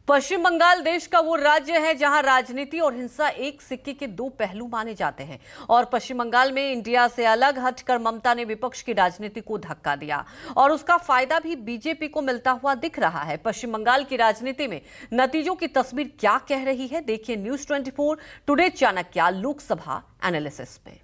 पश्चिम बंगाल देश का वो राज्य है जहां राजनीति और हिंसा एक सिक्के के दो पहलू माने जाते हैं। और पश्चिम बंगाल में इंडिया से अलग हटकर ममता ने विपक्ष की राजनीति को धक्का दिया और उसका फायदा भी बीजेपी को मिलता हुआ दिख रहा है। पश्चिम बंगाल की राजनीति में नतीजों की तस्वीर क्या कह रही है, देखिए news 24 today Chanakya Lok Sabha analysis में।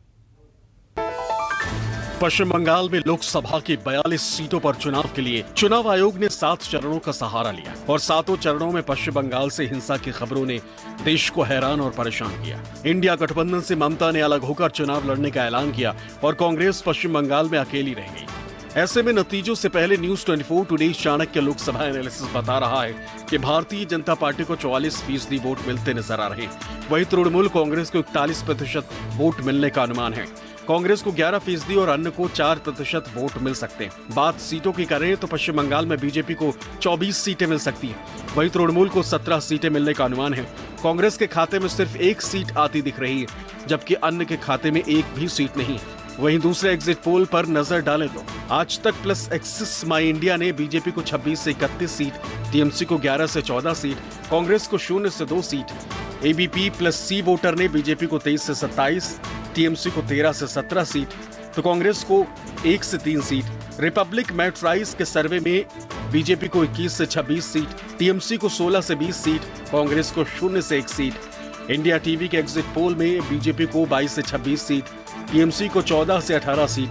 पश्चिम बंगाल में लोकसभा की 42 सीटों पर चुनाव के लिए चुनाव आयोग ने 7 चरणों का सहारा लिया और 7 चरणों में पश्चिम बंगाल से हिंसा की खबरों ने देश को हैरान और परेशान किया। इंडिया गठबंधन से ममता ने अलग होकर चुनाव लड़ने का ऐलान किया और कांग्रेस पश्चिम बंगाल में अकेली रह गई। ऐसे में नतीजों से पहले news 24 today Chanakya Lok Sabha analysis बता रहा है कि भारतीय जनता पार्टी को 44% वोट मिलते नजर आ रहे। वहीं तृणमूल कांग्रेस को 41% वोट मिलने का अनुमान है। कांग्रेस को 11% और अन्य को 4% वोट मिल सकते हैं। बात सीटों की करें तो पश्चिम बंगाल में बीजेपी को 24 सीटें मिल सकती हैं। वहीं तृणमूल को 17 सीटें मिलने का अनुमान है। कांग्रेस के खाते में सिर्फ 1 सीट आती दिख रही है, जबकि अन्य के खाते में 1 भी सीट नहीं। वहीं दूसरे एग्जिट पोल पर नजर डालें तो आज तक प्लस एक्सिस माई इंडिया ने बीजेपी को 26 से 31 सीट, टीएमसी को 11 से 14 सीट, कांग्रेस को 0 से 2 सीट, एबीपी प्लस सी वोटर ने बीजेपी को 23 से 27, टीएमसी को 13 से 17 सीट, तो कांग्रेस को 1 से 3 सीट, रिपब्लिक मैट्राइज के सर्वे में बीजेपी को 21 से 26 सीट, टीएमसी को 16 से 20 सीट, कांग्रेस को 0 से 1 सीट। इंडिया टीवी के एग्जिट पोल में बीजेपी को 22 से 26 सीट, टीएमसी को 14 से 18 सीट,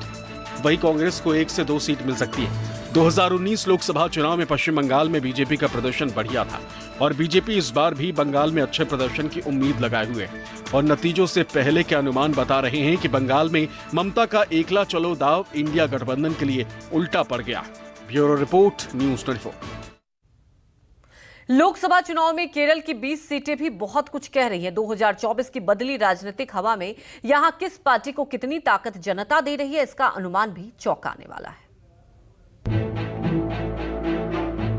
वहीं कांग्रेस को 1 से 2 सीट मिल सकती है। 2019 लोकसभा चुनाव में पश्चिम बंगाल में बीजेपी का प्रदर्शन बढ़िया था और बीजेपी इस बार भी बंगाल में अच्छे प्रदर्शन की उम्मीद लगाए हुए है और नतीजों से पहले के अनुमान बता रहे हैं कि बंगाल में ममता का एकला चलो दाव इंडिया गठबंधन के लिए उल्टा पड़ गया। Bureau report news 24। लोकसभा चुनाव में केरल की 20 सीटें भी बहुत कुछ कह रही हैं। 2024 की बदली राजनीतिक हवा में यहां किस पार्टी को कितनी ताकत जनता दे रही है, इसका अनुमान भी चौंकाने वाला है।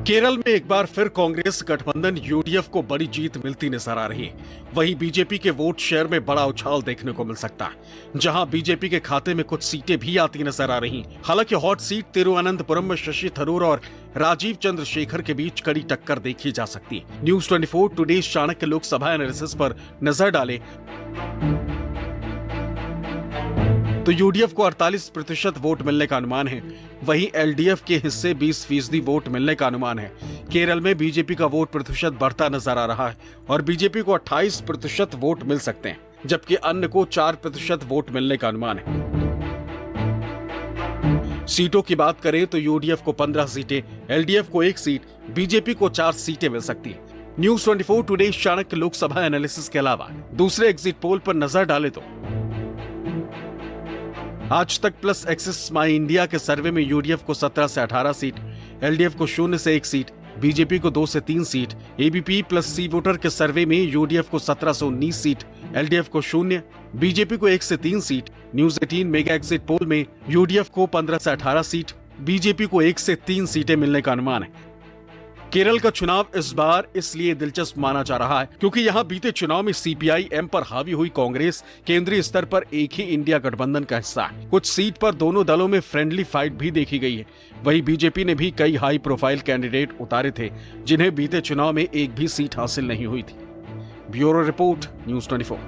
केरल में एक बार फिर कांग्रेस गठबंधन यूडीएफ को बड़ी जीत मिलती नजर आ रही है। वहीं बीजेपी के वोट शेयर में बड़ा उछाल देखने को मिल सकता है, जहां बीजेपी के खाते में कुछ सीटें भी आती नजर आ रही। हालांकि हॉट सीट तिरुवनंतपुरम में शशि थरूर और राजीव चंद्रशेखर के बीच कड़ी टक्कर देखी जा सकती है। News 24 today Chanakya Lok Sabha analysis पर नजर डालें तो यूडीएफ को 48% वोट मिलने का अनुमान है। वहीं एलडीएफ के हिस्से 20% वोट मिलने का अनुमान है। केरल में बीजेपी का वोट प्रतिशत बढ़ता नजर आ रहा है और बीजेपी को 28% वोट मिल सकते हैं, जबकि अन्य को 4% वोट मिलने का अनुमान है। सीटों की बात करें तो यूडीएफ को 15 सीटें, एलडीएफ को 1 सीट, बीजेपी को 4 सीटें मिल सकती है। News 24 today Chanakya Lok Sabha analysis के अलावा दूसरे एग्जिट पोल पर नजर डाले तो आज तक प्लस एक्सिस माई इंडिया के सर्वे में यूडीएफ को 17 से 18 सीट, एलडीएफ को 0 से 1 सीट, बीजेपी को 2 से 3 सीट, एबीपी प्लस सी वोटर के सर्वे में यूडीएफ को 17 से 19 सीट, एलडीएफ को 0, बीजेपी को 1 से 3 seat. News 18 mega exit poll में यूडीएफ को 15 से 18 सीट, बीजेपी को 1 से 3 सीटें मिलने का अनुमान है। केरल का चुनाव इस बार इसलिए दिलचस्प माना जा रहा है क्योंकि यहां बीते चुनाव में सीपीआई-एम पर हावी हुई कांग्रेस केंद्रीय स्तर पर एक ही इंडिया गठबंधन का हिस्सा है। कुछ सीट पर दोनों दलों में फ्रेंडली फाइट भी देखी गई है। वहीं बीजेपी ने भी कई हाई प्रोफाइल कैंडिडेट उतारे थे, जिन्हें बीते चुनाव में एक भी सीट हासिल नहीं हुई थी। Bureau report news 24।